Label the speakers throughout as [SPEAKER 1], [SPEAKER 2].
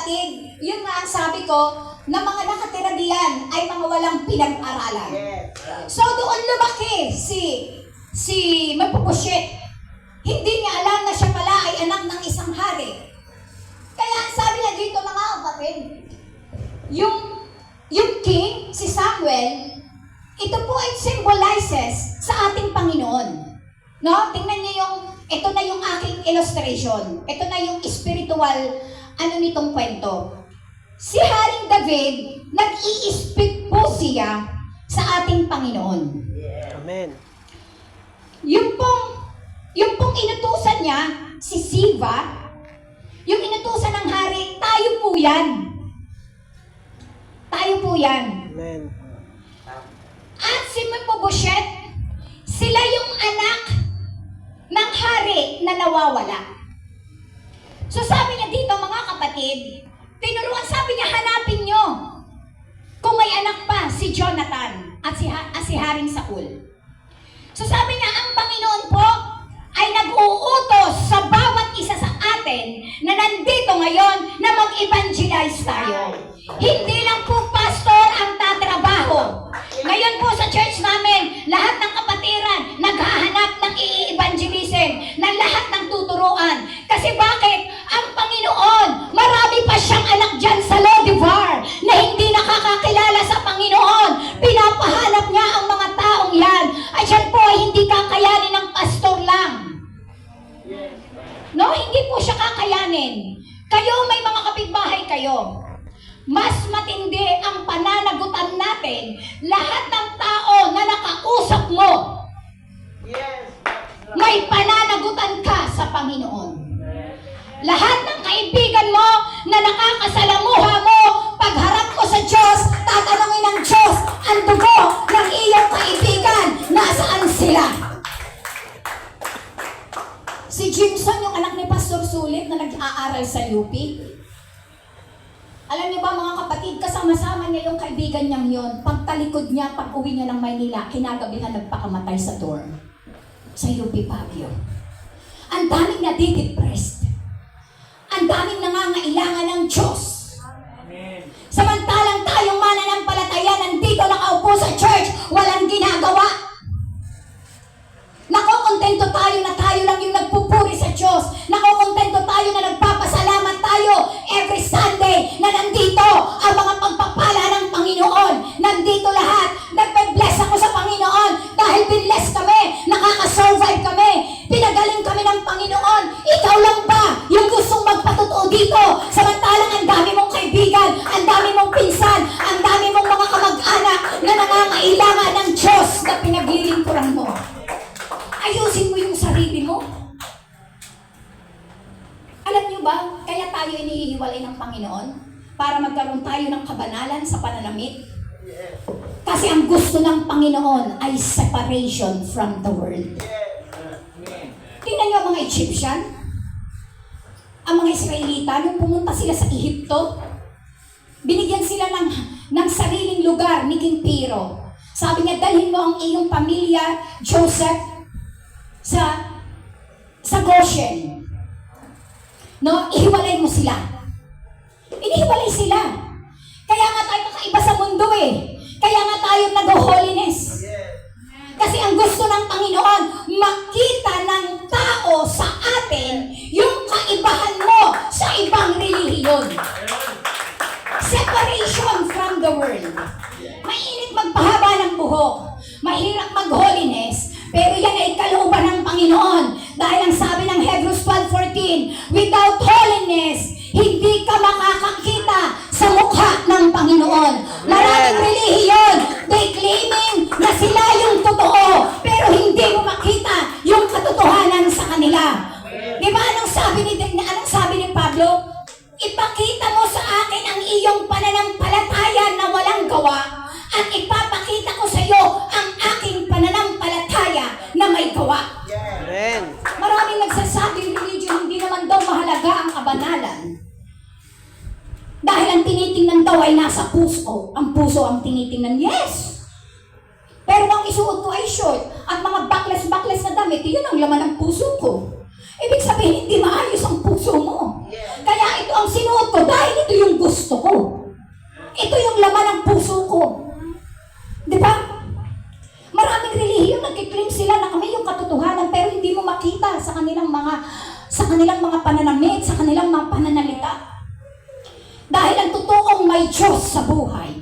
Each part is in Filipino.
[SPEAKER 1] kapatid, yun nga ang sabi ko, na mga nakatira diyan ay mga walang pinag-aralan. So doon lumaki si Mephibosheth. Hindi niya alam na siya pala ay anak ng isang hari. Kaya ang sabi niya dito mga kapatid, yung king, si Samuel, ito po ay symbolizes sa ating Panginoon. No? Tingnan niyo ito na yung aking illustration. Ito na yung spiritual, nitong kwento. Si Haring David, nag-i-speak po siya sa ating Panginoon.
[SPEAKER 2] Amen.
[SPEAKER 1] Yung pong inutusan niya, si Siva, yung inutusan ng hari, tayo po yan. Tayo po yan.
[SPEAKER 2] Amen.
[SPEAKER 1] At si Mephibosheth, sila yung anak ng hari na nawawala. So sabi niya dito mga kapatid, tinuruan, sabi niya, hanapin niyo kung may anak pa si Jonathan at si Haring Saul. So sabi niya, ang Panginoon po ay nag-uutos sa bawat isa sa atin na nandito ngayon na mag-evangelize tayo. Hindi lang po pastor ang tatrabaho. Ngayon po sa church namin, lahat ng kapatiran naghahanap ng i-evangelism, ng lahat ng tuturuan. Kasi bakit? Ang Panginoon, marami pa siyang anak dyan sa Lodivar na hindi nakakakilala sa Panginoon. Pinapahanap niya ang mga taong yan. Ay yan po ay hindi kakayanin ng pastor lang. No, hindi po siya kakayanin. Kayo, may mga kapitbahay kayo. Mas matindi ang pananagutan natin, lahat ng tao na nakausap mo, may pananagutan ka sa Panginoon. Lahat ng kaibigan mo na nakakasalamuha mo, pagharap ko sa Diyos, tatanungin ng Diyos, ang dugo ng iyong kaibigan, nasaan sila? Si Jimson, yung anak ni Pastor Sulit na nag-aaral sa UP, alam niyo ba mga kapatid, kasama-sama niya yung kaibigan niyang yon. Pagtalikod niya, pag-uwi niya ng Maynila, kinagabihan nagpakamatay sa dorm. Sa UP Baguio. Ang daming nadidepressed. Ang daming nangangailangan ng Diyos. Amen. Samantalang tayong mananampalataya, nandito nakaupo sa church, walang ginagawa. Nakokontento tayo na tayo lang yung nagpupuri sa Diyos. Nakokontento tayo na nagpapasalamat tayo every Sunday na nandito ang mga pagpapala ng Panginoon. Nandito lahat. Nagpe-bless ako sa Panginoon dahil binless kami. Nakaka-survive kami. Pinagaling kami ng Panginoon. Ikaw lang ba yung gustong magpatotoo dito? Samantalang ang dami mong kaibigan, ang dami mong pinsan, ang dami mong mga kamag-anak na nangangailangan ng Diyos na pinaglilingkuran mo. Ayusin mo yung sarili mo. Alam niyo ba, kaya tayo inihiwalay ng Panginoon? Para magkaroon tayo ng kabanalan sa pananamit? Kasi ang gusto ng Panginoon ay separation from the world. Tingnan niyo ang mga Egyptian, ang mga Israelita, nung pumunta sila sa Ehipto, binigyan sila ng sariling lugar ni King Pharaoh. Sabi niya, dalhin mo ang iyong pamilya, Joseph, sa Goshen. No, ihiwalay mo sila. Inihiwalay sila. Kaya nga tayo kakaiba sa mundo eh. Kaya nga tayo nag-holiness. Kasi ang gusto ng Panginoon, makita ng tao sa atin yung kaibahan mo sa ibang relihiyon. Separation from the world. Mainit magpahaba ng buhok. Mahirap mag-holiness. Pero yan ay kalooban ng Panginoon. Dahil ang sabi ng Hebrews 12:14, without holiness, hindi ka makakakita sa mukha ng Panginoon. Maraming relihiyon, they claiming na sila yung totoo, pero hindi mo makita yung katotohanan sa kanila. Di ba anong sabi ni Pablo? Ipakita mo sa akin ang iyong pananampalataya na walang gawa, at ipapakita ko sa iyo ang aking pananampalataya na may gawa.
[SPEAKER 2] Amen.
[SPEAKER 1] Maraming nagsasabi, religion, hindi naman daw mahalaga ang kabanalan. Dahil ang tinitingnan daw ay nasa puso. Ang puso ang tinitingnan, yes! Pero ang isuot ko ay short at mga bakles-bakles na damit, yun ang laman ng puso ko. Ibig sabihin, hindi maayos ang puso mo. Kaya ito ang sinuot ko dahil ito yung sa kanilang mga pananamit, sa kanilang mga pananalita. Dahil ang totoong may Diyos sa buhay,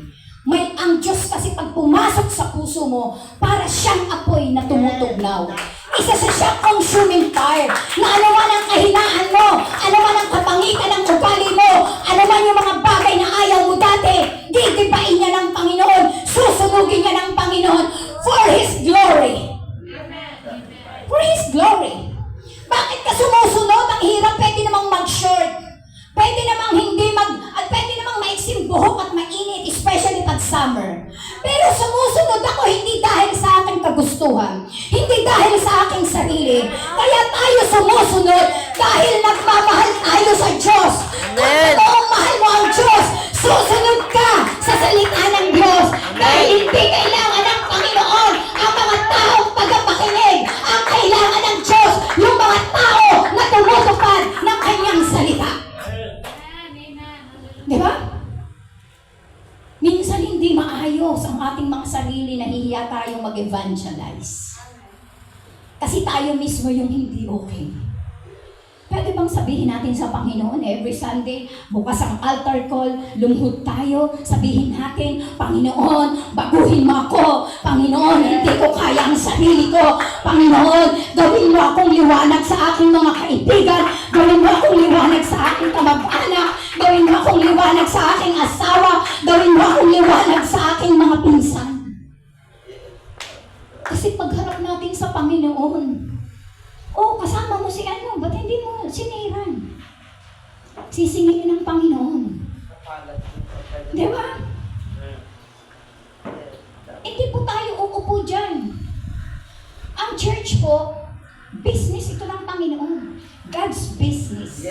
[SPEAKER 1] may ang Diyos kasi pag pumasok sa puso mo, para siyang apoy na tumutugnaw. Isa sa siyang consuming fire, na ano man ang kahinaan mo, ano man ang kapangitan ng ugali mo, ano man yung mga bagay na ayaw mo dati, gigibain niya ng Panginoon, susunugin niya ng Panginoon for His glory. For His glory. Bakit ka sumusunod? Ang hirap, pwede namang mag-short. Pwede namang at pwede namang maiksing buhok at mainit, especially pag summer. Pero sumusunod ako hindi dahil sa aking kagustuhan, hindi dahil sa aking sarili. Kaya tayo sumusunod dahil nagmamahal tayo sa Diyos. Kung totoong mahal mo ang Diyos, susunod ka sa salita ng Diyos. Dahil hindi kailangan ng Panginoon ang mga taong tagapakinig. Ang kailangan ng Diyos, yung mga tao na tumutupad ng kanyang salita. Di ba? Minsan hindi maayos ang ating mga sarili, nahihiya tayong mag-evangelize. Kasi tayo mismo yung hindi okay. Pwede bang sabihin natin sa Panginoon every Sunday, bukas ang altar call, lumuhod tayo, sabihin natin, Panginoon, baguhin mo ako. Panginoon, hindi ko kaya ang sarili ko. Panginoon, gawin mo akong liwanag sa aking mga kaibigan. Gawin mo akong liwanag sa aking kamag-anak. Gawin mo akong liwanag sa aking asawa. Gawin mo akong liwanag sa aking mga pinsan. Kasi pagharap natin sa Panginoon, kasama mo si ano, ba't hindi mo siniran? Sisingilin ng Panginoon. Di ba? Hindi po tayo uupo dyan. Ang church po, business ito ng Panginoon. God's business.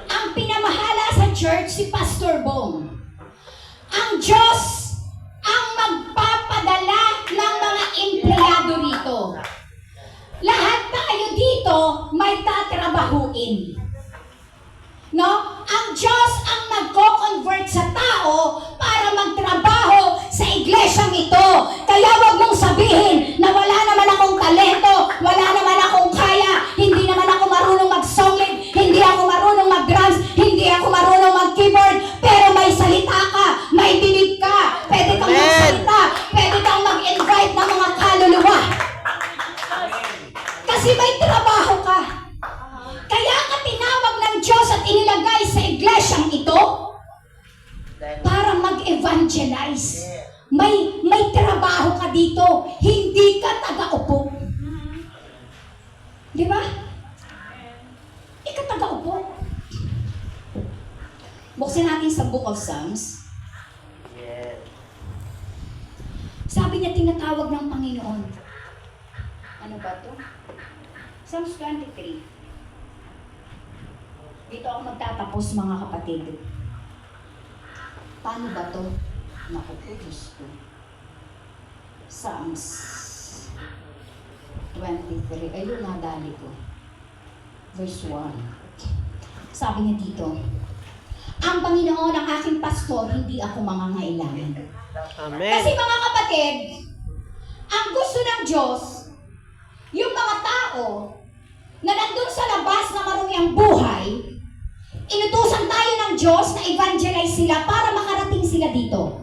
[SPEAKER 1] Ang pinamahala sa church, si Pastor Bong. Ang Diyos ang magpapadala ng mga empleyado rito. Lahat tayo dito may tatrabahuin. No? Ang Diyos ang nagko-convert sa tao para magtrabaho sa iglesyang ito. Kaya wag mong sabihin na wala naman akong talento, wala naman akong kaya, hindi naman ako marunong mag-song lead, hindi ako marunong mag-drums, hindi ako marunong mag-keyboard, pero may salita ka, may bibig ka, pwede kang magsalita, pwede kang mag-invite ng mga kaluluwa. Kasi may trabaho ka. Kaya ka tinawag ng Diyos at inilagay sa iglesyang ito para mag-evangelize. May trabaho ka dito. Hindi ka taga-upo. Di ba? Ikaw taga-upo. Buksan natin sa Book of Psalms. Sabi niya, tinatawag ng Panginoon. Ano ba to? Psalms 23. Dito ako magtatapos, mga kapatid. Paano ba to? Naku po, Diyos ko. Psalms 23. Ayun, nadali ko. Verse 1. Sabi niya dito, ang Panginoon ang aking pastor, hindi ako mangangailangan.
[SPEAKER 2] Amen.
[SPEAKER 1] Kasi mga kapatid, ang gusto ng Diyos, yung mga tao na nandun sa labas na marumi ang buhay, inutusan tayo ng Diyos na evangelize sila para makarating sila dito.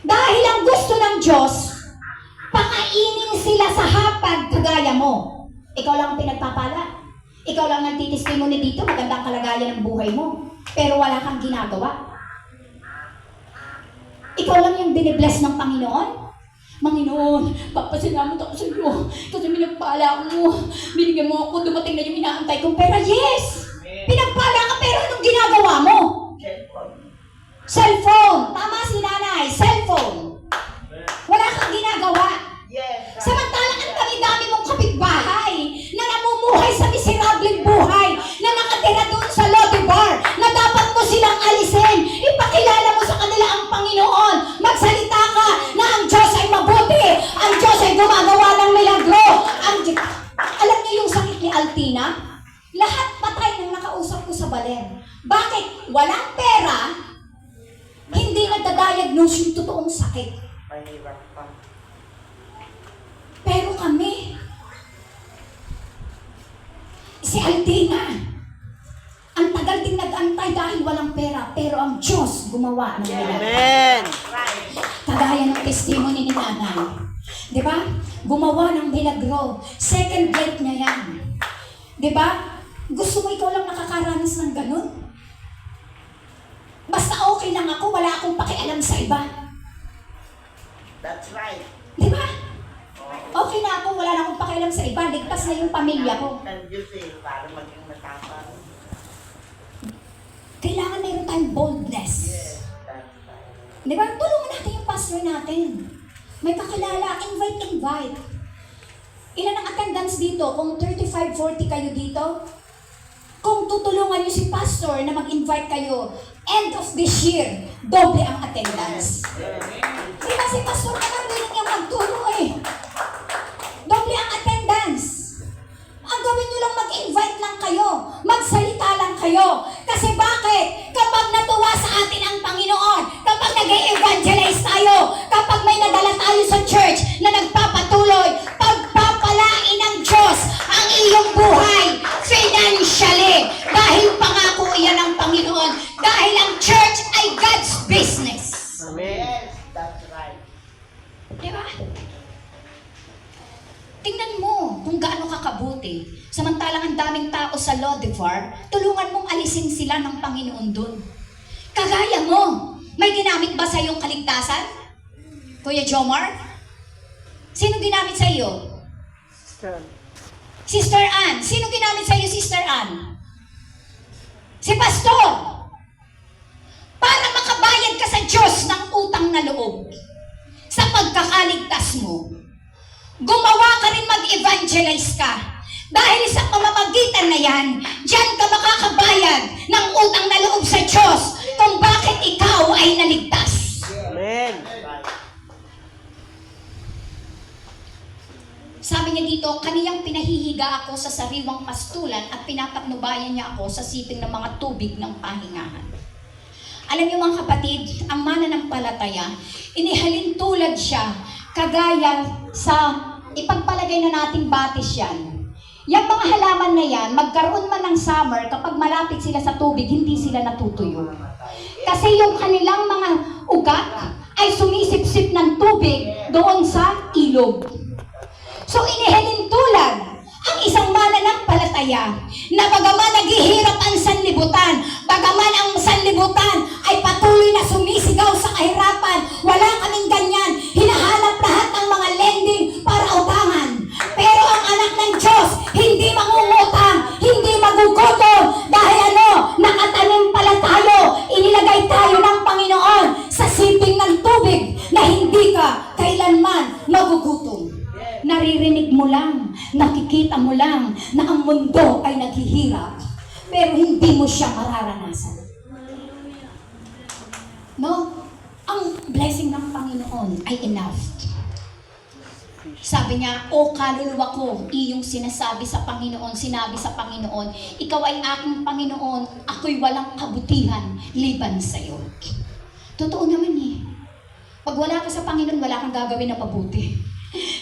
[SPEAKER 1] Dahil ang gusto ng Diyos, pakainin sila sa hapag kagaya mo. Ikaw lang ang pinagpapala. Ikaw lang ang titistimony dito, magandang kalagayan ng buhay mo. Pero wala kang ginagawa. Ikaw lang yung binibless ng Panginoon. Panginoon, papasalamat ako sa iyo kasi pinagpala mo. Binigyan mo ako, dumating na yung inaantay kong pera. Yes! Pinagpala ka, pero anong ginagawa mo? Cellphone. Tama si nanay, cellphone. Wala kang ginagawa. Samantalang ang dami-dami mong kapitbahay na namumuhay sa miserableng buhay, na nakatira doon sa lobby bar, na dapat mo silang alisin. Ipakilala mo sa kanila ang Panginoon. Magsalita ka na ang Diyos ay mabuti. Ang Diyos ay gumagawa ng milagro. Alam niyo yung sakit ni Altina? Lahat patay nang nakausap ko sa baler. Bakit? Walang pera, hindi nagda-diagnose yung totoong sakit. Si Aldina, ang tagal din nag-antay dahil walang pera, pero ang Diyos gumawa ng milagro.
[SPEAKER 2] Amen.
[SPEAKER 1] Kagaya ng testimony ni nanay. Di ba? Gumawa ng milagro. Second grade niya yan. Di ba? Gusto mo ikaw lang nakakaranas ng ganun? Basta okay lang ako, wala akong pakialam sa iba.
[SPEAKER 3] That's right.
[SPEAKER 1] Di ba? Okay na ako, wala na akong pakialam sa iba. Ligtas na yung pamilya ko.
[SPEAKER 3] Ng Diyos eh, para maging matapang.
[SPEAKER 1] Kailangan mayroon tayong boldness.
[SPEAKER 3] Yes, that's right.
[SPEAKER 1] Di ba? Tulungan natin yung pastor natin. May kakilala, invite. Ilan ang attendance dito? Kung 35, 40 kayo dito, kung tutulungan niyo si pastor na mag-invite kayo, end of this year, doble ang attendance. Di ba si pastor naman din niya magturo eh. Doble ang attendance. Ang gawin niyo lang mag-invite lang kayo, magsalita lang kayo. Kasi bakit? Kapag natuwa sa atin ang Panginoon, kapag nag-evangelize tayo, kapag may nadala tayo sa church na nagpapatuloy, pagpapalain ng Diyos ang iyong buhay financially. Dahil pangako iyan ng Panginoon. Dahil ang church ay God's business.
[SPEAKER 2] Amen.
[SPEAKER 3] Yes, that's right.
[SPEAKER 1] Diba? Tingnan mo kung gaano kakabuti. Samantalang ang daming tao sa Lodevar, tulungan mong alisin sila ng Panginoon dun. Kagaya mo, may ginamit ba sa iyong kaligtasan? Kuya Jomar? Sino ginamit sa iyo? Sister Ann. Sino ginamit sa iyo, Sister Ann? Si Pastor. Para makabayad ka sa Diyos ng utang na loob. Sa pagkakaligtas mo. Gumawa ka rin mag-evangelize ka. Dahil sa pamamagitan na yan, diyan ka makakabayad ng utang na loob sa Diyos kung bakit ikaw ay naligtas.
[SPEAKER 2] Amen.
[SPEAKER 1] Sabi niya dito, kaniyang pinahihiga ako sa sariwang pastulan at pinapatnubayan niya ako sa siping ng mga tubig ng pahingahan. Alam niyo mga kapatid, ang mananampalataya, inihalin tulad siya, kagaya sa ipagpalagay na nating batis yan. Yung mga halaman na yan, magkaroon man ng summer, kapag malapit sila sa tubig, hindi sila natutuyo. Kasi yung kanilang mga ugat ay sumisip-sip ng tubig doon sa ilog. So inihalin tulad ang isang mananampalataya na bagaman naghihirap ang sanlibutan, bagaman ang sanlibutan ay patuloy na sumisigaw sa kahirapan, wala kaming ganyan, hinahanap lahat ng mga lending para utangan. Pero ang anak ng Diyos, hindi mangungutang, hindi magugutom, dahil nakatanim pala tayo, inilagay tayo ng Panginoon sa siping ng tubig na hindi ka kailanman magugutom. Naririnig mo lang, nakikita mo lang na ang mundo ay naghihirap, pero hindi mo siya mararanasan. No? Ang blessing ng Panginoon ay enough. Sabi niya, o kaluluwa ko, iyong sinasabi sa Panginoon, sinabi sa Panginoon, ikaw ay aking Panginoon, ako'y walang kabutihan liban sa iyo. Totoo naman eh. Pag wala ka sa Panginoon, wala kang gagawin na mabuti.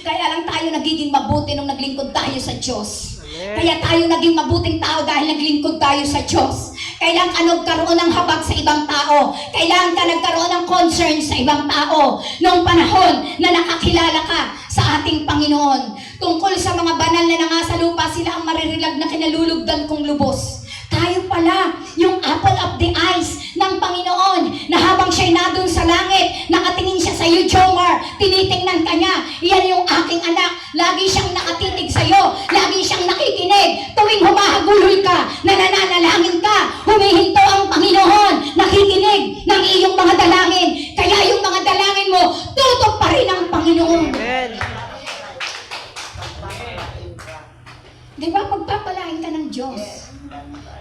[SPEAKER 1] Kaya lang tayo nagiging mabuti nung naglingkod tayo sa Diyos. Kaya tayo naging mabuting tao dahil naglingkod tayo sa Diyos. Kailangan ka nagkaroon ng habag sa ibang tao. Kailangan ka nagkaroon ng concern sa ibang tao. Noong panahon na nakakilala ka sa ating Panginoon. Tungkol sa mga banal na nangasa lupa, sila ang maririlag na kinalulugdan kong lubos. Tayo pala, yung apple of the eyes ng Panginoon, na habang siya'y nandun sa langit, nakatingin siya sa iyo, Jomar, tinitingnan ka niya, iyan yung aking anak, lagi siyang nakatitig sa iyo, lagi siyang nakikinig, tuwing humahagulol ka, nananalangin ka, humihinto ang Panginoon, nakikinig ng iyong mga dalangin, kaya yung mga dalangin mo, tutok pa rin ang Panginoon.
[SPEAKER 2] Amen.
[SPEAKER 1] Di ba, magpapalain ka ng Diyos.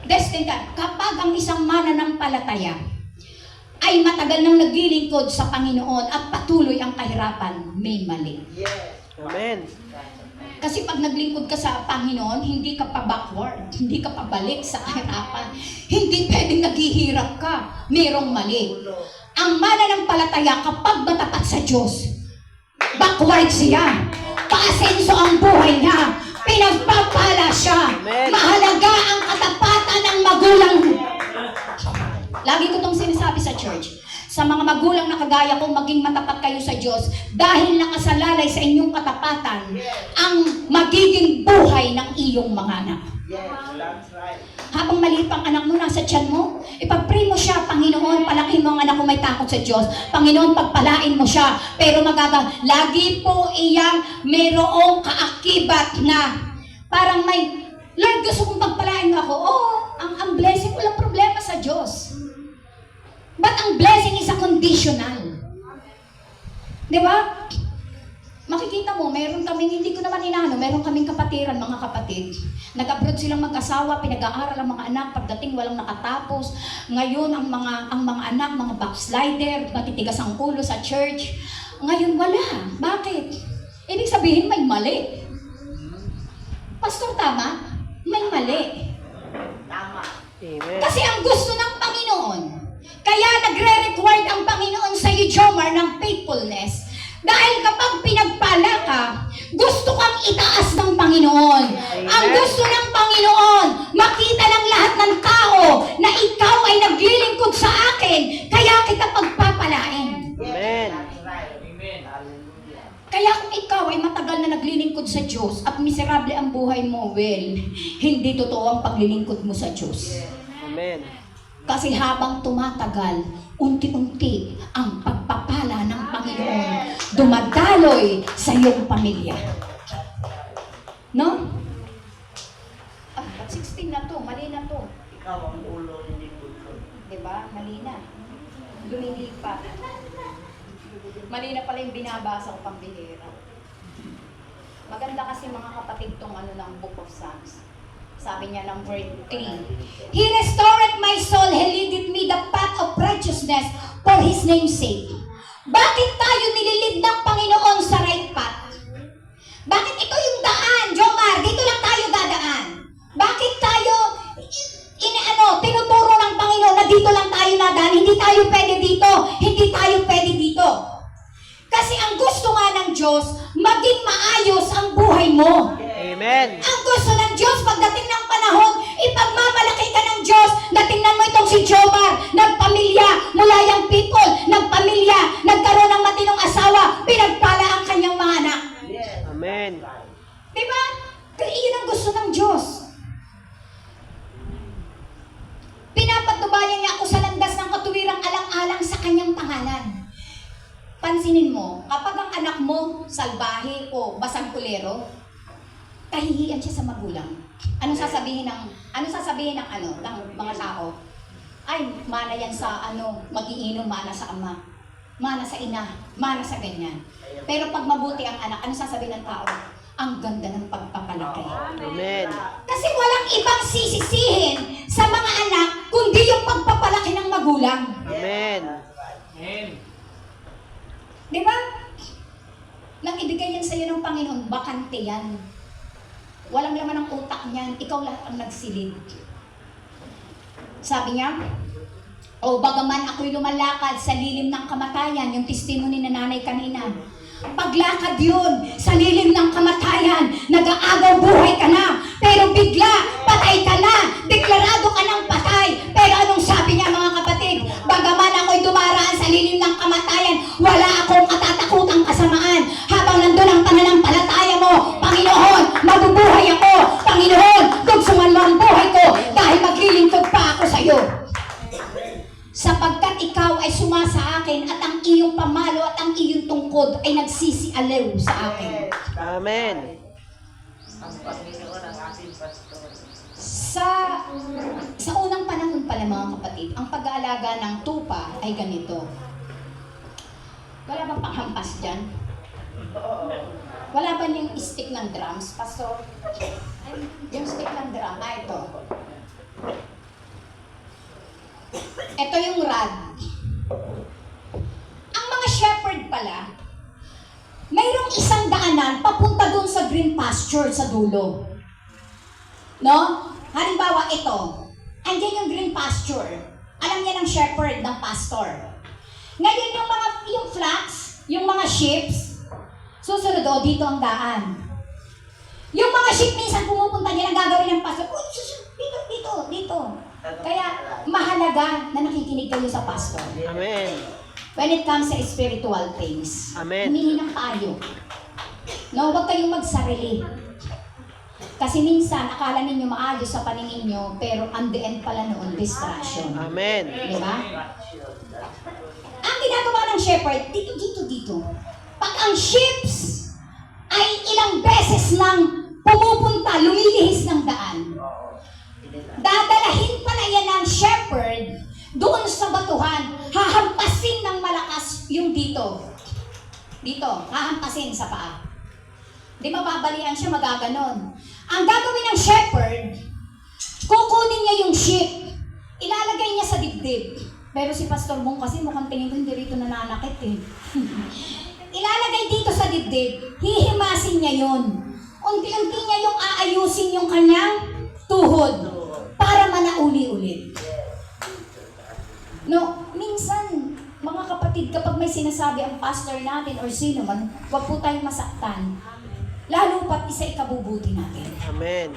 [SPEAKER 1] Destined ka. Kapag ang isang mananampalataya ay matagal nang naglilingkod sa Panginoon at patuloy ang kahirapan, may mali.
[SPEAKER 3] Yes.
[SPEAKER 2] Amen.
[SPEAKER 1] Kasi pag naglingkod ka sa Panginoon, hindi ka pa backward, hindi ka pa balik sa kahirapan. Hindi pwedeng naghihirap ka, mayroong mali. Ang mananampalataya kapag matapat sa Diyos, backward siya. Paasenso ang buhay niya. Pinagpapala siya.
[SPEAKER 2] Amen.
[SPEAKER 1] Mahalaga ang katapatan ng magulang. Lagi ko itong sinasabi sa church. Sa mga magulang na kagaya ko, maging matapat kayo sa Diyos dahil nakasalalay sa inyong katapatan ang magiging buhay ng iyong mga anak.
[SPEAKER 3] Yes, that's right.
[SPEAKER 1] Habang maliit pang anak mo, nasa tiyan mo, ipag-pray mo siya, Panginoon, palakin mo ang anak ko may takot sa Diyos. Panginoon, pagpalain mo siya. Pero lagi po iyang mayroong kaakibat na parang may, Lord, gusto kong pagpalain mo ako. Oo, ang blessing, walang problema sa Diyos. But ang blessing is a conditional. Di ba? Makikita mo, meron kaming, hindi ko naman inaano, meron kaming kapatiran, mga kapatid. Nag-abroad silang mag-asawa, pinag-aaral ang mga anak, pagdating walang nakatapos. Ngayon, ang mga anak, mga backslider, matitigas ang ulo sa church. Ngayon, wala. Bakit? Ibig sabihin, may mali. Pastor, tama? May mali.
[SPEAKER 3] Tama.
[SPEAKER 2] Amen.
[SPEAKER 1] Kasi ang gusto ng Panginoon, kaya nagre-required ang Panginoon sa iyo, Jomar, ng faithfulness. Dahil kapag pinagpala ka, gusto kang itaas ng Panginoon. Ang gusto ng Panginoon, makita ng lahat ng tao na ikaw ay naglilingkod sa akin, kaya kita pagpapalain.
[SPEAKER 2] Amen.
[SPEAKER 3] That's right. Amen. Hallelujah.
[SPEAKER 1] Kaya kung ikaw ay matagal na naglilingkod sa Diyos at miserable ang buhay mo, well, hindi totoo ang paglilingkod mo sa Diyos.
[SPEAKER 2] Amen.
[SPEAKER 1] Kasi habang tumatagal, unti-unti ang pagpapala ng Panginoon dumadaloy sa iyong pamilya. No? Ah, 16 na to, mali na to.
[SPEAKER 3] Ikaw ang ulo, hindi puso.
[SPEAKER 1] Diba? Mali na. Lumilipat. Mali na pala yung binabasa ko pambihira. Maganda kasi mga kapatid tong ng Book of Psalms. Sabi niya ng verse 3. He restored my soul, He leadeth me the path of righteousness for His name's sake. Bakit tayo nililid ng Panginoon sa right path? Bakit ito yung daan, Jomar? Dito lang tayo dadaan. Bakit tayo tinuturo ng Panginoon na dito lang tayo nadaan? Hindi tayo pwede dito. Hindi tayo pwede dito. Kasi ang gusto nga ng Diyos, maging maayos ang buhay mo.
[SPEAKER 2] Amen.
[SPEAKER 1] Ang gusto ng Diyos, pagdating ng panahon, ipagmamalaki ka ng Diyos. Natingnan mo itong si Jomar, nagpamilya, mula yung people, nagpamilya, nagkaroon ng matinong asawa, pinagpala ang kanyang mga anak.
[SPEAKER 3] Yes.
[SPEAKER 2] Amen.
[SPEAKER 1] Diba? Kaya iyon ang gusto ng Diyos. Pinapatubayan niya ako sa landas ng katuwirang alang-alang sa kanyang pangalan. Pansinin mo, kapag ang anak mo salbahe o basang kulero, kahihiyan siya sa magulang. Anong sasabihin ng mga tao? Ay, mana yan sa magiinom, mana sa ama, mana sa ina, mana sa ganyan. Pero pag mabuti ang anak, ano sasabihin ng tao? Ang ganda ng pagpapalaki.
[SPEAKER 2] Amen.
[SPEAKER 1] Kasi walang ibang sisisihin sa mga anak kundi yung pagpapalaki ng magulang.
[SPEAKER 2] Amen.
[SPEAKER 1] Di ba? Nang ibigay yan sa iyo ng Panginoon, bakante yan. Walang laman ng utak niyan, ikaw lahat ang nagsilid. Sabi niya, o bagaman ako'y lumalakad sa lilim ng kamatayan, yung testimony na nanay kanina, paglakad yun sa lilim ng kamatayan, nag-aagaw buhay ka na, pero bigla, patay ka na, deklarado ka ng patay. Pero anong sabi niya mga kapatid? Bagaman ako'y dumaraan sa lilim ng kamatayan, wala akong katatakutang kasamaan. Habang nandun ang pananampalataya mo, Panginoon, mabubuhay ako. Panginoon, dugsungan mo ang buhay ko dahil maglilingkod pa ako sa iyo. Sapagkat ikaw ay sumasa akin at ang iyong pamalo at ang iyong tungkod ay nagsisialew sa akin.
[SPEAKER 2] Amen.
[SPEAKER 3] Ang Panginoon ang ating pastor.
[SPEAKER 1] Sa unang panahon pala mga kapatid, ang pag-aalaga ng tupa ay ganito. Wala bang panghampas dyan? Wala ba yung stick ng drums, Pastor? Ay, yung stick ng drum, ito. Ito yung rod. Ang mga shepherd pala, mayroong isang daanan papunta dun sa green pasture sa dulo. No? Halimbawa ito. Andiyan yung green pasture. Alam niya ng shepherd, ng pastor. Ngayon yung flocks, yung mga sheep, susunod dito ang daan. Yung mga sheep minsan pumupunta niya, ang gagawin ng pastor, "Uy, dito. Kaya mahalaga na nakikinig kayo sa pastor.
[SPEAKER 2] Amen.
[SPEAKER 1] When it comes sa spiritual things.
[SPEAKER 2] Amen.
[SPEAKER 1] Humingi ng payo. No, huwag kayong magsarili. Kasi minsan, akala ninyo maayos sa paningin nyo, pero ang the end pala noon, distraction.
[SPEAKER 2] Amen.
[SPEAKER 1] Di ba? Ang ginagawa ng shepherd, dito. Pag ang sheep ay ilang beses nang pumupunta, lumilihis ng daan, dadalahin pala yan ng shepherd doon sa batuhan, hahampasin ng malakas yung dito. Hahampasin sa paa. Di mababalian siya, magaganon. Ang gagawin ng shepherd, kukunin niya yung sheep, ilalagay niya sa dibdib. Pero si Pastor Bong kasi mukhang tingin ko hindi rito nananakit eh. Ilalagay dito sa dibdib, hihimasin niya yon. Unti-unti niya yung aayusin yung kanyang tuhod para manauli ulit. No, minsan, mga kapatid, kapag may sinasabi ang pastor natin or sino man, huwag po tayong masaktan. Lalo pat isa ikabubuti natin.
[SPEAKER 2] Amen.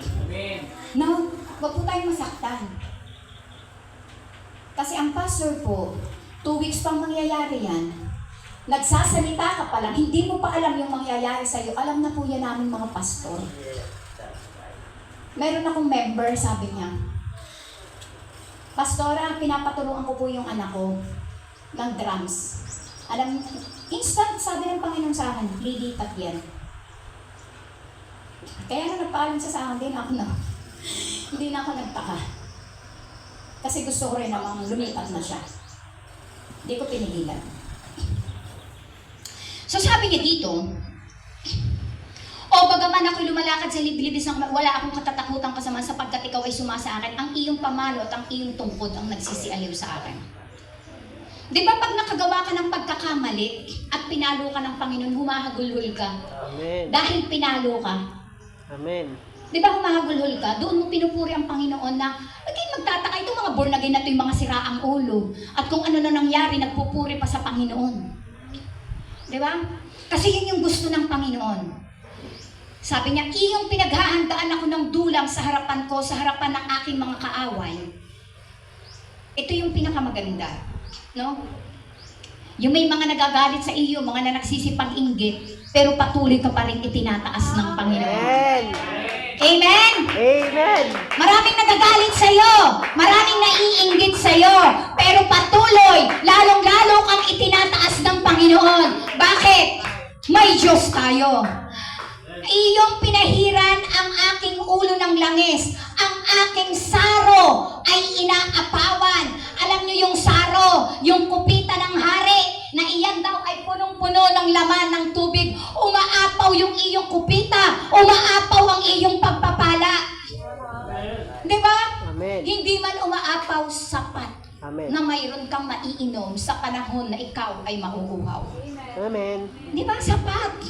[SPEAKER 1] No, huwag po tayong masaktan. Kasi ang pastor po, 2 weeks pang mangyayari yan. Nagsasalita ka pa lang, hindi mo pa alam yung mangyayari sa'yo. Alam na po yan namin mga pastor. Meron akong member, sabi niya, "Pastora, pinapaturuan ko po yung anak ko ng drums. Alam, instant sabi ng Panginoon sa akin, lilipat yan." Kaya nung nagpaalam siya sa akin, hindi na ako nagtaka. Kasi gusto ko rin namang lumipat na siya. Hindi ko pinigilan. So sabi niya dito, "O bagaman ako'y lumalakad sa liblibis ng wala akong katatakutang kasama sapagkat ikaw ay sumasa akin, ang iyong pamalo at ang iyong tungkod ang nagsisialiw sa akin." Di ba pag nakagawa ka ng pagkakamali at pinalo ka ng Panginoon, humahagulhol ka?
[SPEAKER 2] Amen.
[SPEAKER 1] Dahil pinalo ka.
[SPEAKER 2] Amen.
[SPEAKER 1] Di ba humahagulhol ka? Doon mo pinupuri ang Panginoon na, again, magtataka itong mga born again na ito yung mga siraang ulo. At kung ano na nangyari, nagpupuri pa sa Panginoon. Di ba? Kasi yun yung gusto ng Panginoon. Sabi niya, "Iyong pinaghahandaan ako ng dulang sa harapan ko, sa harapan ng aking mga kaaway." Ito yung pinakamaganda. No? Yung may mga nagagalit sa iyo, mga nagsisipag-inggit, pero patuloy ka pa rin itinataas ng Panginoon.
[SPEAKER 2] Amen.
[SPEAKER 1] Amen?
[SPEAKER 2] Amen.
[SPEAKER 1] Maraming nagagalit sa iyo, maraming naiinggit sa iyo, pero patuloy, lalong-lalo kang itinataas ng Panginoon. Bakit? May Diyos tayo. Iyong pinahiran ang aking ulo ng langis, ang aking saro ay inaapawan. Alam niyo yung saro, yung kupita ng hari, na iyan daw ay punong-puno ng laman ng tubig. Umaapaw yung iyong kupita, umaapaw ang iyong pagpapala. Di ba?
[SPEAKER 2] Amen.
[SPEAKER 1] Hindi man umaapaw sapat
[SPEAKER 2] Amen.
[SPEAKER 1] na mayroon kang maiinom sa panahon na ikaw ay mauuhaw.
[SPEAKER 2] Amen.
[SPEAKER 1] Di ba? Sapat.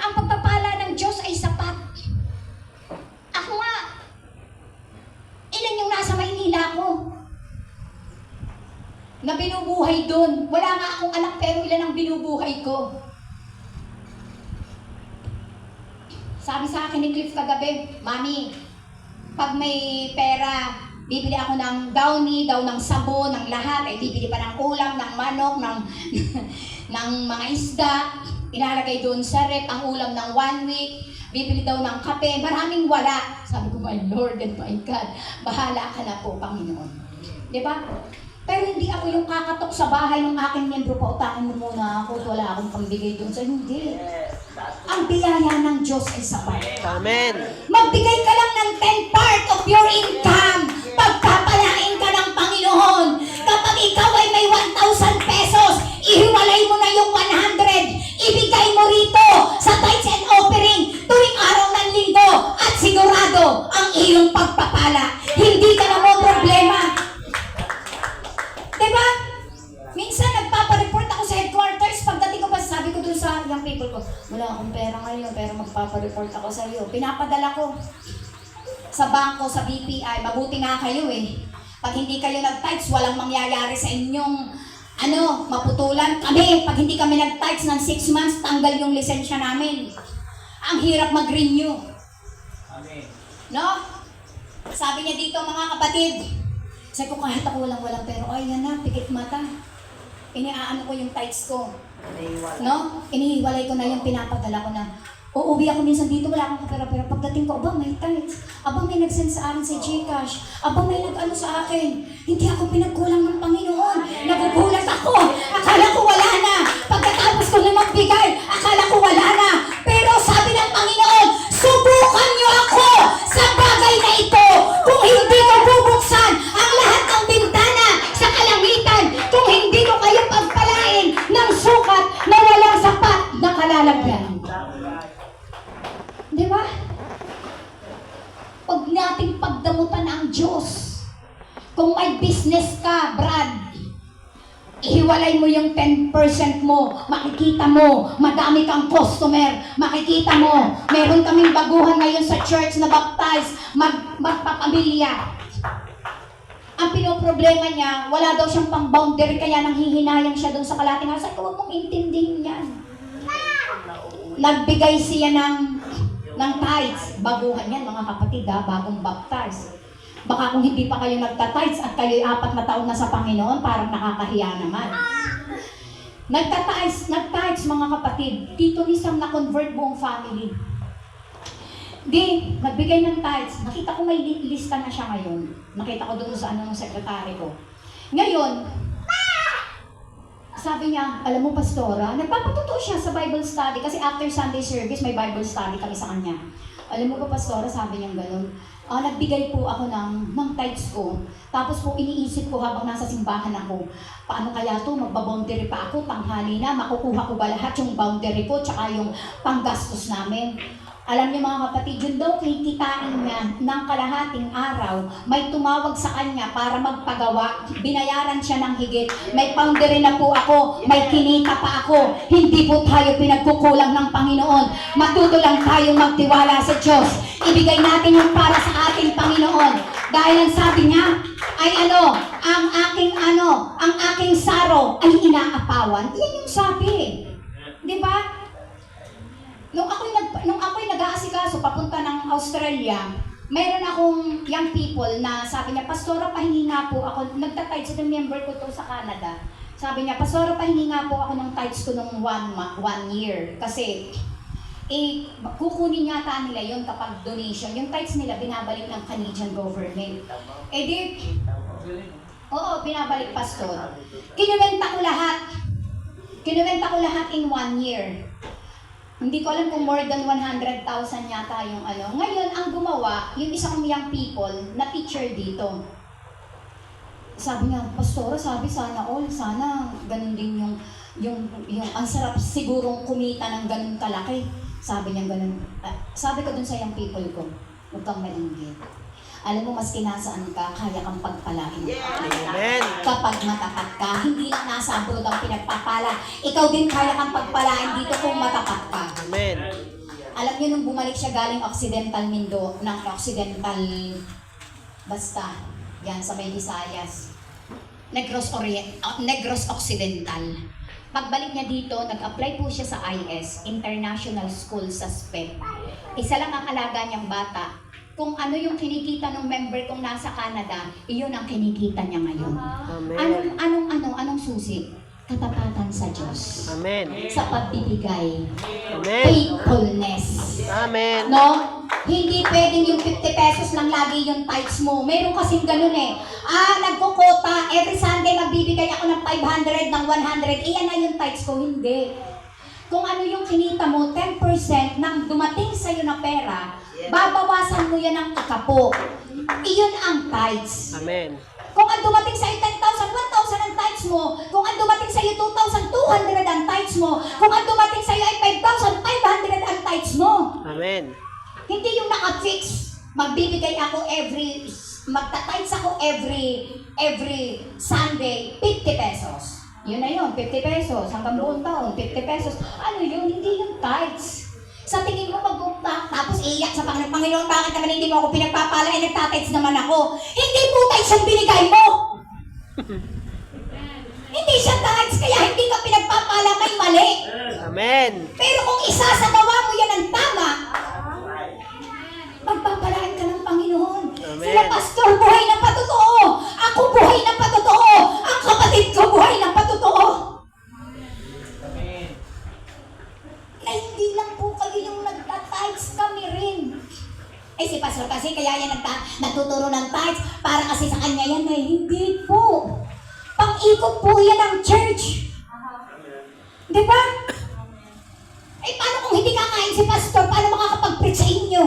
[SPEAKER 1] Ang pagpapala ng Diyos ay sapat. Ako nga, ilan yung nasa Maynila ko na binubuhay doon. Wala nga akong anak pero ilan ang binubuhay ko. Sabi sa akin ni Cliff kagabi, "Mami, pag may pera, bibili ako ng downy, daw ng sabon, ng lahat. Ay bibili pa ng ulam, ng manok, ng ng mga isda. Ilalagay doon sa rep ang ulam ng 1 week. Bibili daw ng kape. Maraming wala." Sabi ko, "My Lord and my God, bahala ka na po, Panginoon." Di ba? Pero hindi ako yung kakatok sa bahay ng aking miyembro, "Pautangin mo muna ako, wala akong pambigay doon." So, hindi. Ang biyaya ng Diyos ay sapat.
[SPEAKER 2] Amen.
[SPEAKER 1] Magbigay ka lang ng 10% of your income. Pagpapalain ka ng Panginoon. Kapag ikaw ay may 1,000 pesos, ihiwalay mo na yung 100. Ibigay mo rito sa tithes and offering tuwing araw ng linggo at sigurado ang iyong pagpapala. Hindi ka na mo problema. Diba? Minsan nagpapareport ako sa headquarters. Pagdating ko pa, sabi ko dun sa young people ko, "Wala akong pera ngayon, pero magpapareport ako sa iyo." Pinapadala ko sa bangko, sa BPI. Mabuti nga kayo eh. Pag hindi kayo nag-tithes, walang mangyayari sa inyong maputulan kami. Pag hindi kami nag-tithes ng 6 months, tanggal yung lisensya namin. Ang hirap mag-renew.
[SPEAKER 3] Amen.
[SPEAKER 1] No? Sabi niya dito mga kapatid, sabi ko kahit ako walang-walang pero ay yan na, pikit mata. Iniaano ko yung tights ko.
[SPEAKER 3] Naiwala.
[SPEAKER 1] No? Inihiwalay ko na yung pinapadala ko na. Uuwi ako minsan dito, wala akong kapera-pera. Pagdating ko, aba may tights. Aba may nag-send sa akin sa Gcash. Aba may nag-ano sa akin. Hindi ako pinagkulang ng Panginoon. Nagugulat ako. Akala ko wala na. Pagkatapos ko na magbigay, akala ko wala na. Pero sabi ng Panginoon, subukan niyo ako sa bagay na ito. Kung hindi ko bubuksan ang lahat ng bintana sa kalangitan, kung hindi ko kayo pagpalain ng sukat na walang sapat na kalalagyan. Di ba? Pag nating pagdamutan ang Diyos, kung may business ka, Brad, ihiwalay mo yung 10% mo, makikita mo, madami kang customer, makikita mo, meron kaming baguhan ngayon sa church na baptize, magpapamilya. Ang pinoproblema niya, wala daw siyang pang-boundary, kaya nanghihinayang siya doon sa kalating house. Ay, huwag mong intindihin yan. Nagbigay siya ng tithes. Baguhan yan, mga kapatid, bagong baptize. Baka kung hindi pa kayo nagtatights at kayo'y 4 na taon na sa Panginoon, parang nakakahiya naman. Nagtatights, mga kapatid. Tito ni Sam na-convert buong family. Di, nagbigay ng tithes. Nakita ko may lista na siya ngayon. Nakita ko doon sa ng sekretary ko. Ngayon, sabi niya, alam mo, Pastora, nagpapatuto siya sa Bible study kasi after Sunday service, may Bible study kami sa kanya. Alam mo ba, Pastora, sabi niya gano'n, nagbigay po ako ng tithes ko. Tapos po, iniisip ko habang nasa simbahan ako, paano kaya to, magbaboundary pa ako, tanghali na, makukuha ko ba lahat yung boundary ko, tsaka yung panggastos namin. Alam niyo mga kapatid, yun daw kikitain niya ng kalahating araw, may tumawag sa kanya para magpagawa, binayaran siya ng higit, may boundary na po ako, may kinita pa ako, hindi po tayo pinagkukulang ng Panginoon, matuto lang tayong magtiwala sa Diyos, ibigay natin yung para sa ating Panginoon, dahil ang sabi niya, ay ang aking saro ay inaapawan, yan yung sabi, di ba? Nung ako'y nag-aasikaso papunta ng Australia, mayroon akong young people na sabi niya, Pastora, pahingi nga po ako, nagta-tights sa member ko to sa Canada. Sabi niya, Pastora, pahingi nga po ako ng tights ko nung 1 year. Kasi, kukunin yata nila yon kapag donation. Yung tights nila, binabalik ng Canadian government. Binabalik, Pastor. Kinuwenta ko lahat in 1 year. Hindi ko alam kung more than 100,000 yata yung Ngayon, ang gumawa, yung isang young people na teacher dito. Sabi niya, Pastora, sana ganun din yung ang sarap sigurong kumita ng ganun kalaki. Sabi niya ganun. Sabi ko dun sa young people ko, huwag kang mainggit. Alam mo, maski nasaan ka, kaya kang pagpalain.
[SPEAKER 2] Amen.
[SPEAKER 1] Kapag matapat ka, hindi lang nasa abroad ang pinagpapala. Ikaw din kaya kang pagpalain dito kung matapat ka.
[SPEAKER 2] Amen.
[SPEAKER 1] Alam niyo, nung bumalik siya galing Occidental yan sa may Visayas, Negros Occidental. Pagbalik niya dito, nag-apply po siya sa IS, International School sa Spain. Isa lang ang alaga niyang bata. Kung ano yung kinikita ng member kong nasa Canada, iyon ang kinikita niya ngayon.
[SPEAKER 2] Amen.
[SPEAKER 1] Anong susi? Katapatan sa Diyos.
[SPEAKER 2] Amen.
[SPEAKER 1] Sa pagbibigay.
[SPEAKER 2] Amen.
[SPEAKER 1] Faithfulness.
[SPEAKER 2] Amen.
[SPEAKER 1] No? Hindi pwedeng yung 50 pesos lang lagi yung tithes mo. Meron kasing ganun eh. Nagkukota, every Sunday magbibigay ako ng 500, ng 100. Iyan na yung tithes ko. Hindi. Kung ano yung kinita mo, 10% ng dumating sa'yo na pera, babawasan mo yan ng ikapo. Iyon ang tithes.
[SPEAKER 2] Amen.
[SPEAKER 1] Kung ang dumating sa'yo 10,000, 1,000 ang tithes mo. Kung ang dumating sa'yo 2,200 ang tithes mo. Kung ang dumating sa'yo ay 5,500 ang tithes mo.
[SPEAKER 2] Amen.
[SPEAKER 1] Hindi yung naka-fix. Magbibigay ako magta-tithes ako every Sunday, 50 pesos. Yun na yun, 50 pesos. Hanggang buong taon, 50 pesos. Ano yun? Hindi yung tithes. Sa tingin mo tapos iiyak sa Panginoon, bakit naman hindi mo ako pinagpapala, nagtatights naman ako. Hindi po tithes yung binigay mo. Hindi siya tithes, kaya hindi ka pinagpapala, may mali.
[SPEAKER 2] Amen.
[SPEAKER 1] Pero kung isasagawa mo yan ang tama, Pagpapalaan ka ng Panginoon.
[SPEAKER 2] Amen.
[SPEAKER 1] Sila, pastor, buhay na patotoo. Ako buhay na patotoo. Ang kapatid ko buhay na patotoo. Na hindi lang po kayo yung nagtatides, kami rin. Eh si pastor kasi kaya yan natuturo ng tithes para kasi sa kanya yan eh. Hindi po. Pang-ikot po yan ang church. Di ba? Eh paano kung hindi kakain si pastor? Paano makakapag-preach sa inyo?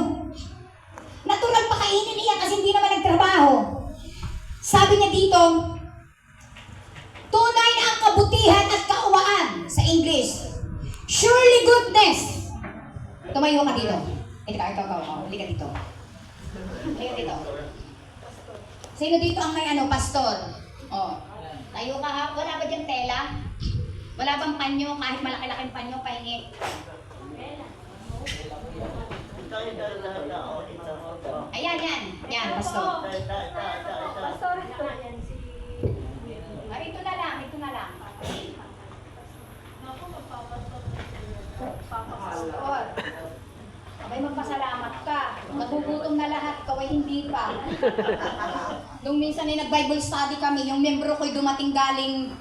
[SPEAKER 1] Natural pa kainin niya kasi hindi naman nagtrabaho. Sabi niya dito, tunay na ang kabutihan at kauwaan sa English. Surely goodness. Tumayo ka dito. Ikaw. Halika dito. Halika dito. Sino dito ang may pastor? Oh. Tayo ka ha. Wala ba dyan tela? Wala bang panyo? Kahit malaki-laking panyo, pahingi. Ayan, yan. Yan, pastor. Ito na lang. Pastor. Abay, magpasalamat ka. Nagugutom na lahat, kaway hindi pa. Nung minsan ay nag-Bible study kami, yung membro ko'y dumating galing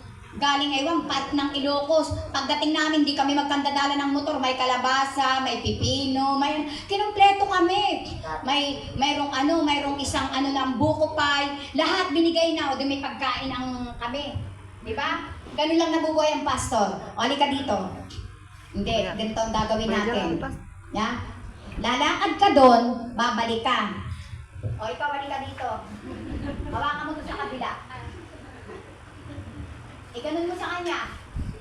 [SPEAKER 1] ewan, part ng Ilocos. Pagdating namin, di kami magkandadala ng motor. May kalabasa, may pipino, may kinumpleto kami. Mayroong isang ng buko pie. Lahat binigay na, o di may pagkain ang kami. Di ba? Ganun lang nabubuhay ang pastor. O, halika dito. Hindi, ganito ang gagawin natin. Ya? Lalakad ka doon, babalik ka. O, ikaw, halika dito. Hawakan mo doon sa kabila. Ganun mo sa kanya.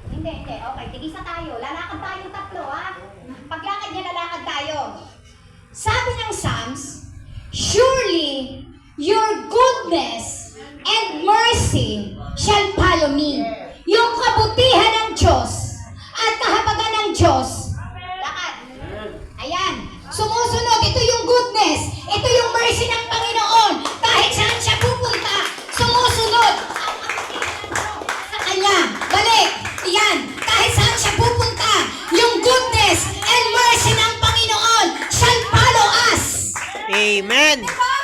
[SPEAKER 1] Hindi. Okay, tigisa tayo. Lalakad tayo tatlo, ha? Paglakad niya, lalakad tayo. Sabi ng Psalms, surely your goodness and mercy shall follow me. Yung kabutihan ng Diyos at kahabagan ng Diyos. Lakad. Ayan. Sumusunod. Ito yung goodness. Ito yung mercy ng Panginoon. Kahit saan siya pupunta, sumusunod. Balik! Iyan! Kahit saan siya pupunta, yung goodness and mercy ng Panginoon shall follow us!
[SPEAKER 2] Amen.
[SPEAKER 1] Diba?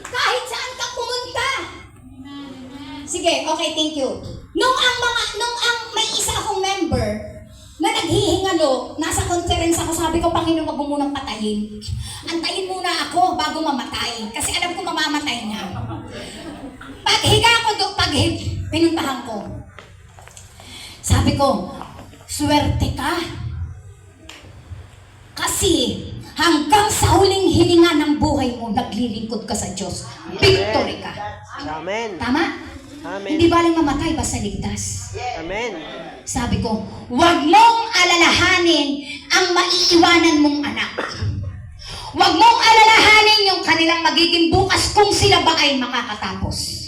[SPEAKER 1] Kahit saan ka pumunta. Sige, okay, thank you. Nung ang may isa akong member na naghihingalo, nasa conference ako, sabi ko, Panginoon, wag mo munang patayin. Antayin muna ako bago mamatay. Kasi alam ko mamamatay na. Paghiga ko doon, pinuntahan ko. Sabi ko, swerte ka. Kasi hanggang sa huling hininga ng buhay mo, naglilingkod ka sa Diyos. Victory ka.
[SPEAKER 2] Amen.
[SPEAKER 1] Tama?
[SPEAKER 2] Amen.
[SPEAKER 1] Hindi baling mamatay, basta ligtas.
[SPEAKER 2] Amen.
[SPEAKER 1] Sabi ko, huwag mong alalahanin ang maiiwanan mong anak. Huwag mong alalahanin yung kanilang magiging bukas kung sila ba ay makakatapos.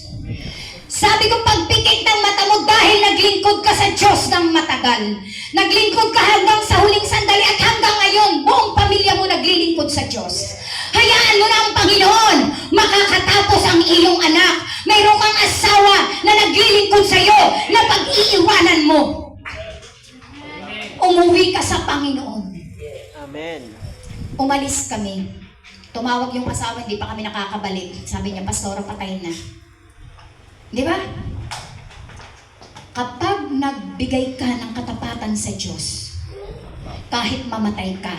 [SPEAKER 1] Sabi ko, pagpikit ng mata mo dahil naglingkod ka sa Diyos ng matagal. Naglingkod ka hanggang sa huling sandali at hanggang ngayon, buong pamilya mo naglilingkod sa Diyos. Hayaan mo na ang Panginoon, makakatapos ang iyong anak. Mayroon kang asawa na naglilingkod sa iyo na pag-iiwanan mo. Umuwi ka sa Panginoon.
[SPEAKER 2] Amen.
[SPEAKER 1] Umalis kami. Tumawag yung asawa, hindi pa kami nakakabalik. Sabi niya, Pastora, patay na. Di ba? Kapag nagbigay ka ng katapatan sa Diyos, kahit mamatay ka,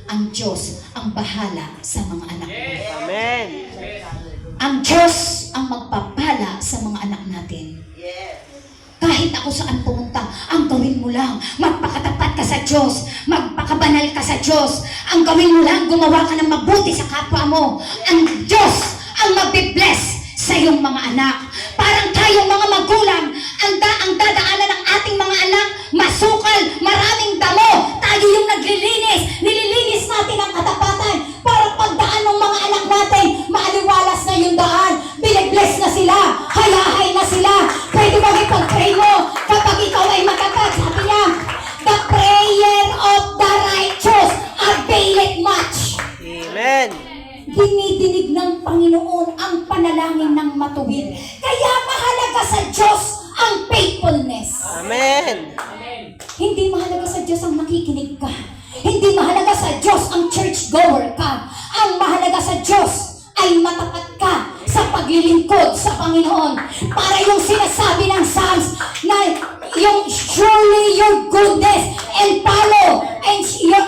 [SPEAKER 1] ang Diyos ang bahala sa mga anak mo.
[SPEAKER 2] Amen.
[SPEAKER 1] Ang Diyos ang magpapala sa mga anak natin. Kahit ako saan pumunta, ang gawin mo lang, magpakatapat ka sa Diyos, magpakabanal ka sa Diyos. Ang gawin mo lang, gumawa ka ng mabuti sa kapwa mo. Ang Diyos ang magbe-bless sa iyong mga anak. Parang tayong mga magulang, ang dadaanan ng ating mga anak, masukal, maraming damo. Tayo yung naglilinis, nililinis natin ang katapatan para pagdaan ng mga anak natin, maaliwalas na yung daan, binibless na sila, hayahay na sila. Pwede mo ipag-pray mo kapag ikaw ay matapat. Sabi niya, the prayer of the righteous availeth much.
[SPEAKER 2] Amen.
[SPEAKER 1] Dinidinig ng Panginoon ang panalangin ng matuwid. Kaya mahalaga sa Diyos ang faithfulness.
[SPEAKER 2] Amen.
[SPEAKER 1] Hindi mahalaga sa Diyos ang makikinig ka. Hindi mahalaga sa Diyos ang church goer ka. Ang sa Diyos ay matapat ka sa paglilingkod sa Panginoon. Para yung sinasabi ng Psalms na yung surely your goodness and follow and your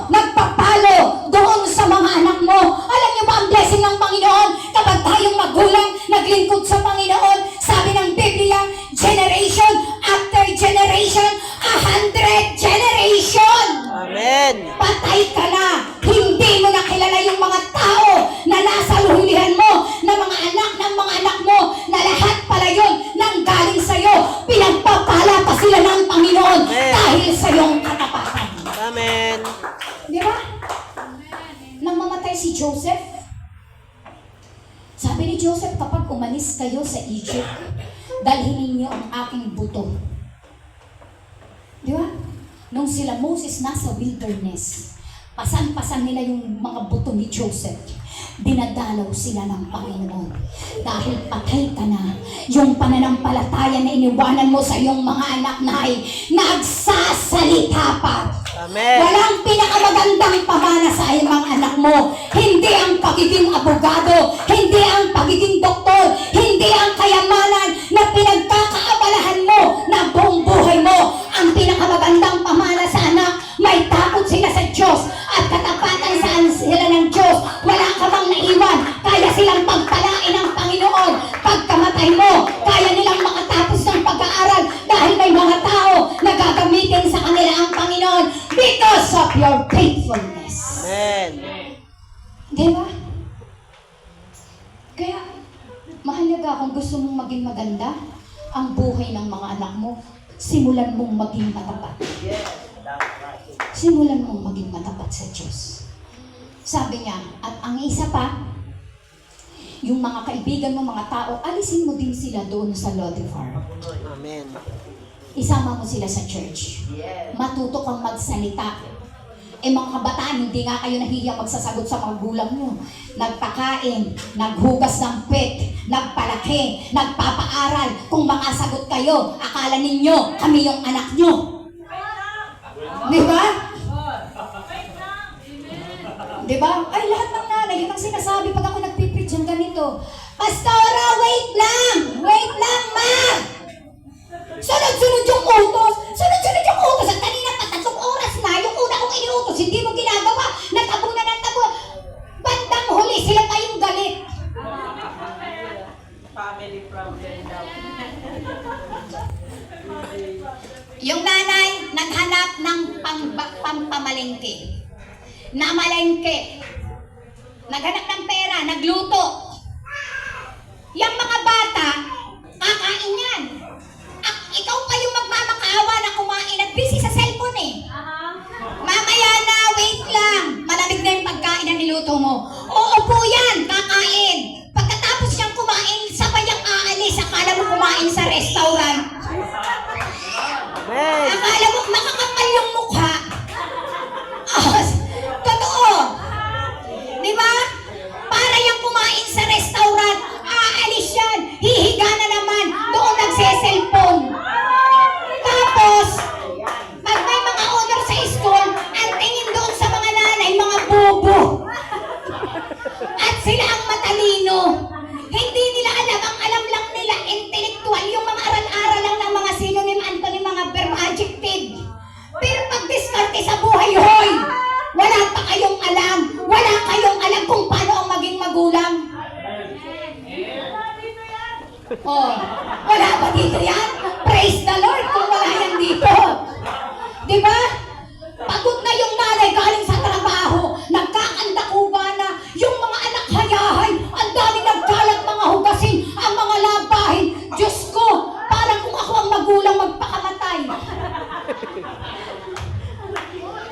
[SPEAKER 1] nagpapalo doon sa mga anak mo. Alam niyo ba ang blessing ng Panginoon kapag tayong magulang naglingkod sa Panginoon? Sabi ng Biblia, generation after generation, 100 generation.
[SPEAKER 2] Amen.
[SPEAKER 1] Patay ka na. Hindi mo na kilala yung mga tao na nasa luhulihan mo, na mga anak mo, na lahat pala yun nang galing sa'yo. Pinagpapala pa sila ng Panginoon
[SPEAKER 2] Amen.
[SPEAKER 1] dahil sa iyong katapatan.
[SPEAKER 2] Amen.
[SPEAKER 1] Di ba? Nang mamatay si Joseph, sabi ni Joseph, kapag umalis kayo sa Egypt, dalhin ninyo ang aking buto. Di ba? Nung sila Moses nasa wilderness, pasan-pasan nila yung mga buto ni Joseph. Dinadalaw sila ng Panginoon. Dahil patay ka na, yung pananampalataya na iniwanan mo sa iyong mga anak na ay nagsasalita pa.
[SPEAKER 2] Amen.
[SPEAKER 1] Walang pinakamagandang pamana sa iyong mga anak mo. Hindi ang pagiging abogado, hindi ang pagiging doktor, hindi ang kayamanan na pinagkakaabalahan mo na buong buhay mo. Ang pinakamagandang pamana sa anak, may takot sila sa Diyos at katapatan sila ng Diyos. Wala ka bang naiwan, kaya silang pagpalain ng Panginoon. Pagkamatay mo, kaya nilang makatapos ng pag-aaral dahil may mga tao na gagamitin sa kanila ang Panginoon because of your faithfulness.
[SPEAKER 2] Amen.
[SPEAKER 1] Di ba? Kaya, mahalaga kung gusto mong maging maganda ang buhay ng mga anak mo, simulan mong maging matapat. Simulan mong maging matapat sa Diyos. Sabi niya, at ang isa pa, yung mga kaibigan mo, mga tao, alisin mo din sila doon sa Lodevar.
[SPEAKER 2] Amen.
[SPEAKER 1] Isama mo sila sa church. Matuto kang magsalita. Mga kabataan, hindi nga kayo nahihiyang magsasagot sa mga gulang nyo. Nagpakain, naghugas ng pet, nagpalaki, nagpapaaral. Kung makasagot kayo, akala ninyo, kami yung anak nyo. Di ba? Di ba? Ay, lahat ng nanay, yun ang sinasabi pag ako nagpipreach yung ganito. Pastora, wait lang! Wait lang, ma! Sunod-sunod yung utos! Sunod-sunod yung utos! At kanina pa, 3 oras na, yung una kong inuutos, hindi mo ginagawa. Nagtabo na ng tabo. Bandang huli, sila pa yung galit.
[SPEAKER 3] Family problem daw.
[SPEAKER 1] Yung nanay, naghanap ng pampamalengke. Namalengke. Naghanap ng pera, nagluto. Yung mga bata, kakain yan. Ikaw pa yung magmamakaawa na kumain at busy sa cellphone eh. Mamaya na, wait lang. Malamig na yung pagkain na niluto mo. Oo po yan, kakain. Pagkatapos niyang kumain, sabay ang aalis. Akala mo kumain sa restaurant.
[SPEAKER 2] Amen.
[SPEAKER 1] Akala mo makakapal yung mukha. Totoo. Di ba? Para yung kumain sa restaurant, aalis yan. Hihiga na naman. Doon nagse-cellphone. Tapos, pag may mga honor sa school, ang tingin doon sa mga nanay, mga bobo. At sila ang matalino. Hindi nila alam, ang alam lang nila, intellectual, yung mga aral-aral lang ng mga synonym, antonym, mga verb, adjective. Pero pag diskarte sa buhay, hoy, wala pa kayong alam. Wala kayong alam kung paano ang maging magulang. Oh, wala ba dito yan? Praise the Lord kung wala yan dito. Di ba? Pagod na yung nanay galing sa trabaho. Nagkakandakuba na. Yung mga anak hayahay. Ang dami nagkalat mga hugasin. Ang mga labahin. Diyos ko, parang kung ako ang magulang magpakamatay.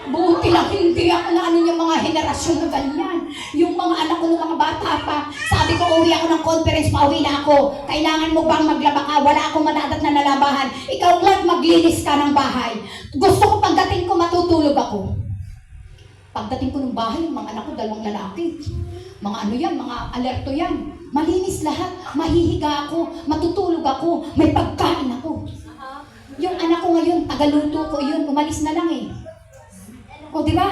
[SPEAKER 1] Buti lang hindi ako na ano yung mga henerasyon na ganyan. Yung mga anak ko ng mga bata pa, sabi ko, uwi ako ng conference, pauwi na ako. Kailangan mo bang maglaba ka? Wala akong madadat na nalabahan. Ikaw lang maglinis ka ng bahay. Gusto ko pagdating ko matutulog ako. Pagdating ko ng bahay, yung mga anak ko, 2 lalaki. Mga ano yan, mga alerto yan. Malinis lahat, mahihiga ako, matutulog ako, may pagkain ako. Yung anak ko ngayon, tagaluto ko yun, umalis na lang eh. O, di ba?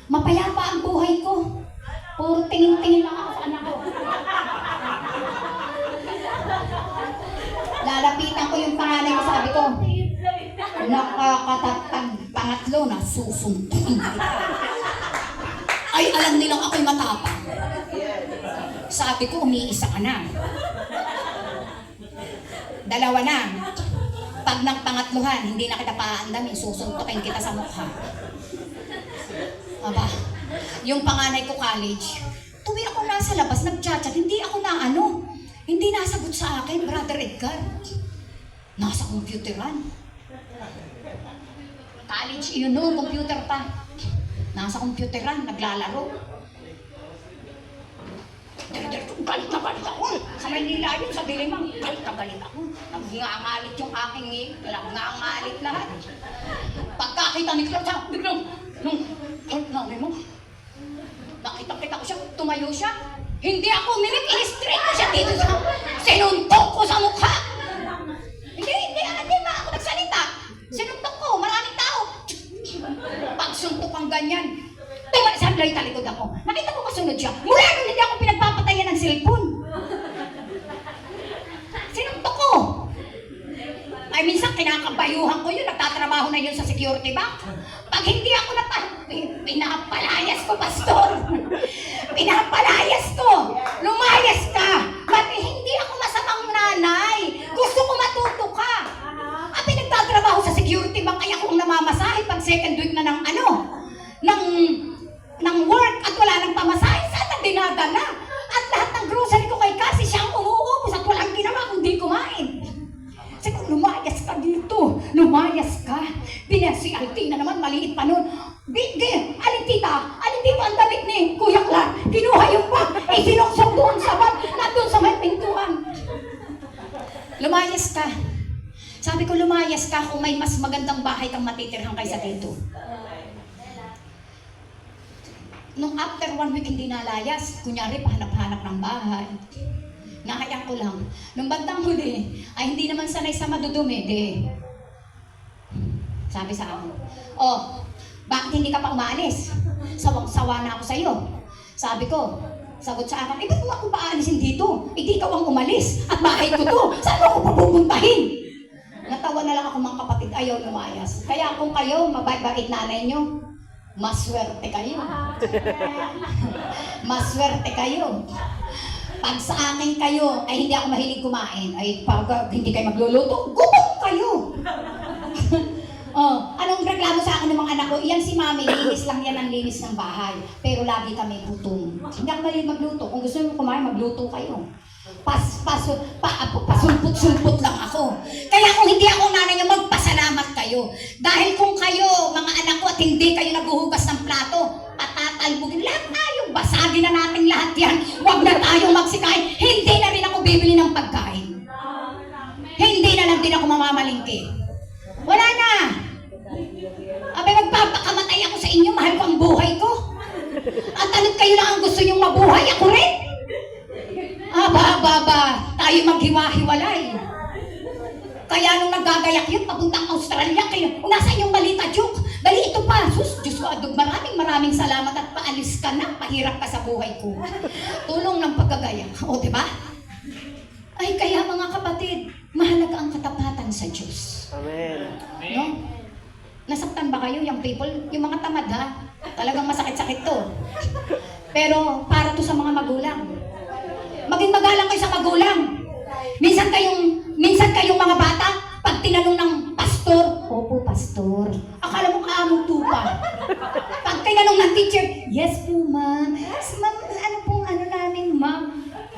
[SPEAKER 1] Mapayapa ang buhay ko. O, Puro tingin-tingin lang ako sa anak ko. Lalapitan ko yung panganay ko, sabi ko, nakakatatag pangatlo na susuntukin kita. Ay, alam nilang ako'y matapang. Sabi ko, umiisa ka na. Dalawa na. Pag ng pangatluhan, hindi na kita paandamin, susuntukin kita sa mukha. Aba, yung panganay ko college, tuwi ako nasa labas, nagchat-chat, hindi ako na ano, hindi nasagot sa akin, Brother Edgar. Nasa computeran. College, yun no, computer pa. Nasa computeran, naglalaro. Galit na galit ako. Sa Maynila yun, sa Dilimang, galit na galit ako. Nagngangalit yung aking nagngangalit lahat. Pagkakita ni Clark, biglang, nanay mo, nakita ko siya, tumayo siya. Hindi ako umilit, in-straight ko siya dito sa, sinuntok ko sa mukha. Hindi ba ako nagsalita. Sinuntok ko, maraming tao. Pagsuntok ang ganyan, sablay talikod ako. Nakita ko kasunod siya. Mula nung hindi ako pinagpapatayan ng cellphone. Sinuntok ko. Ay, minsan kinakabayuhan ko yun. Nagtatrabaho na yun sa security bank. Pag hindi ako pinapalayas ko, pastor. Pinapalayas ko. Lumayas ka. Pati hindi ako masamang nanay. Gusto ko matuto ka. At pinagtatrabaho sa security bank, kaya akong namamasahe pag second week na ng work at wala nang pamasahe. Sana dinadala. At lahat ng grocery ko kay Cassie, siya ang umuubos at walang ginawa kundi kumain. Sabi ko, lumayas ka dito. Lumayas ka. Si Altina naman, maliit pa nun. Alin tita ang damit ni Kuya Clark. Kinuha yung bag. Sinuksok doon sa bag. Nandun sa may pintuan. Lumayas ka. Sabi ko, lumayas ka kung may mas magandang bahay kang matitirhan kaysa dito. Nung after 1 week hindi nalayas, kunyari pahanap-hanap ng bahay. Nahayang ko lang. Nung bandang huli, ay hindi naman sanay sa madudumi, sabi sa akin, bakit hindi ka pa umaalis? Sawa na ako sa'yo. Sabi ko, sagot sa akin, ba't mo ako paalisin dito? Di ikaw ang umalis at bahay ko to. Saan mo ako papupuntahin? Natawa na lang ako mga kapatid, ayaw lumayas. Kaya kung kayo, mabait-bait nanay nyo, maswerte kayo. Maswerte kayo. Pag sa akin kayo ay hindi ako mahilig kumain, ay pag hindi kayo magluluto, gutom kayo. Anong reklamo sa akin ng mga anak ko? Iyan si mami, linis lang yan ang linis ng bahay. Pero lagi kami gutom. Hindi ako mahilig magluto. Kung gusto nyo kumain, magluto kayo. Pasumput-sumput lang ako. Kaya kung hindi ako nanay nyo, magpasalamat kayo. Dahil kung kayo, mga anak ko, at hindi kayo naguhugas ng plato, patatalbugin, lahat tayo, basagin na natin lahat yan. Huwag na tayong magsikain. Hindi na rin ako bibili ng pagkain. Hindi na lang din ako mamamalingki. Wala na. Abay, magpapakamatay ako sa inyo, mahal ko ang buhay ko. At ano't kayo lang ang gusto nyong mabuhay, ako rin. Tayo maghiwa-hiwalay. Kaya nung naggagayak yun, papuntang Australia, kayo, nasaan yung balita, Duke? Dali, ito pa. Diyos ko, Adog, maraming salamat at paalis ka na, pahirap ka sa buhay ko. Tulong ng paggagayak. O, diba? Ay, kaya mga kapatid, mahalaga ang katapatan sa Diyos.
[SPEAKER 2] Amen.
[SPEAKER 1] No? Nasaktan ba kayo, yung people? Yung mga tamad, ha? Talagang masakit-sakit to. Pero para to sa mga magulang. Maging magalang kayo sa magulang. Minsan kayong mga bata, pag tinanong ng pastor, opo, pastor. Akala mo kaamong tupa. Pag tinanong ng teacher, yes po, ma'am. Yes, ma'am, ano pong ano namin, ma'am?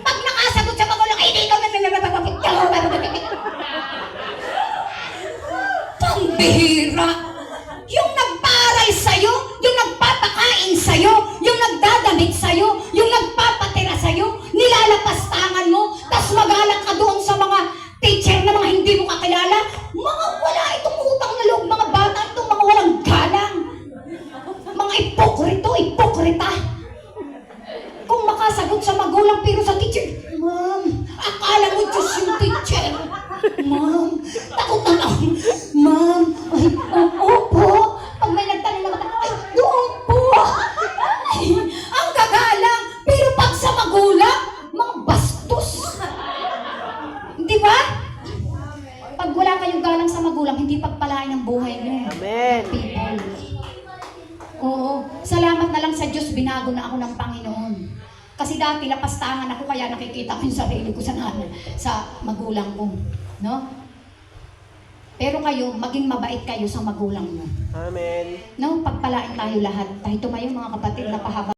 [SPEAKER 1] Pag nakasagot sa magulang, ay, di ikaw na pambihira. Yung nagparal sa'yo, yung nagpapakain sa'yo, yung nagdadamit sa'yo, yung nagpapatira sa'yo, nilalapastangan mo, tas magalak ka doon sa mga teacher na mga hindi mo kakilala, mga wala itong utang na loob, mga bata itong mga walang galang. Mga ipokrita. Kung makasagot sa magulang pero sa teacher, ma'am, akala mo Diyos yung teacher. Ma'am, takot na lang. Ma'am, ay, opo. Pag may nagtanong naman, ay, doon po. Ay, ang gagalang.
[SPEAKER 2] Amen.
[SPEAKER 1] People. Oo. Salamat na lang sa Diyos, binago na ako ng Panginoon. Kasi dati lapastangan ako, kaya nakikita ko yung sarili ko sa magulang ko. No? Pero kayo, maging mabait kayo sa magulang mo.
[SPEAKER 2] Amen.
[SPEAKER 1] No? Pagpalain tayo lahat. Tayo tumayo mga kapatid, napahaba.